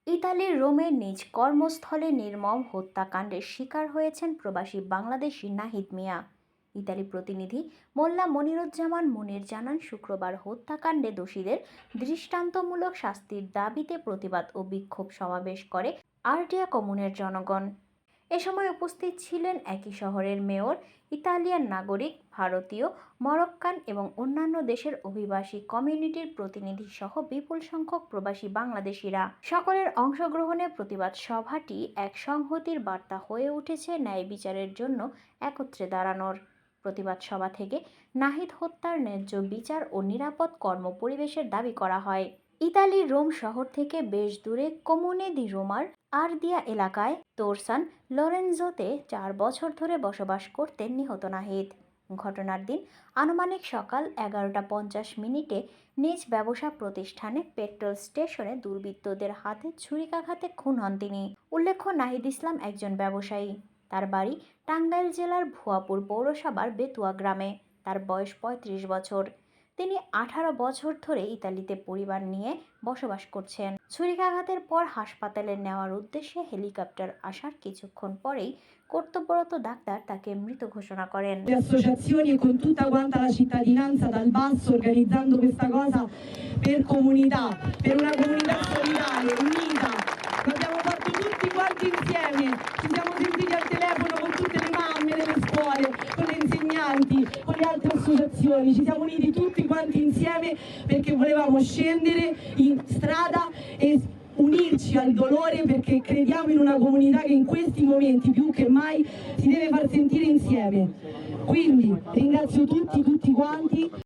ইতালির রোমের নিজ কর্মস্থলে নির্মম হত্যাকাণ্ডের শিকার হয়েছেন প্রবাসী বাংলাদেশি নাহিদ মিয়া। ইতালি প্রতিনিধি মোল্লা মনিরুজ্জামান মুনির জানান, শুক্রবার হত্যাকাণ্ডে দোষীদের দৃষ্টান্তমূলক শাস্তির দাবিতে প্রতিবাদ ও বিক্ষোভ সমাবেশ করে আর্ডিয়া কমুনের জনগণ। এ সময় উপস্থিত ছিলেন একই শহরের মেয়র, ইতালিয়ান নাগরিক, ভারতীয়, মরক্কান এবং অন্যান্য দেশের অভিবাসী কমিউনিটির প্রতিনিধি সহ বিপুল সংখ্যক প্রবাসী বাংলাদেশিরা। সকলের অংশগ্রহণে প্রতিবাদ সভাটি এক সংহতির বার্তা হয়ে উঠেছে ন্যায় বিচারের জন্য একত্রে দাঁড়ানোর। প্রতিবাদ সভা থেকে নাহিদ হত্যার ন্যায্য বিচার ও নিরাপদ কর্মপরিবেশের দাবি করা হয়। ইতালির রোম শহর থেকে বেশ দূরে কমুনে দি রোমার আরদিয়া এলাকায় তোরসান লরেনজোতে 4 বছর ধরে বসবাস করতেন নিহত নাহিদ। ঘটনার দিন আনুমানিক সকাল 11:50 নিজ ব্যবসা প্রতিষ্ঠানে পেট্রোল স্টেশনে দুর্বৃত্তদের হাতে ছুরিকাঘাতে খুন হন তিনি। উল্লেখ্য, নাহিদ ইসলাম একজন ব্যবসায়ী। তার বাড়ি টাঙ্গাইল জেলার ভুয়াপুর পৌরসভার বেতুয়া গ্রামে। তার বয়স 35 বছর। তিনি 18 বছর ধরে ইতালিতে পরিবার নিয়ে বসবাস করছেন। ছুরিকাঘাতের পর হাসপাতালে নেওয়ার উদ্দেশ্যে হেলিকপ্টার আসার কিছুক্ষণ পরেই কর্তব্যরত ডাক্তার তাকে মৃত ঘোষণা করেন। Le associazioni e con tutta quanta la cittadinanza dal basso organizzando questa cosa per comunità, per una comunità solidale, unita. L'abbiamo fatto tutti quanti insieme, ci siamo sentiti al telefono con tutte le mamme delle scuole, con le insegnanti, con le altre associazioni, ci siamo uniti tutti quanti insieme perché volevamo scendere in strada e unirci al dolore, perché crediamo in una comunità che in questi momenti più che mai si deve far sentire insieme. Quindi ringrazio tutti quanti.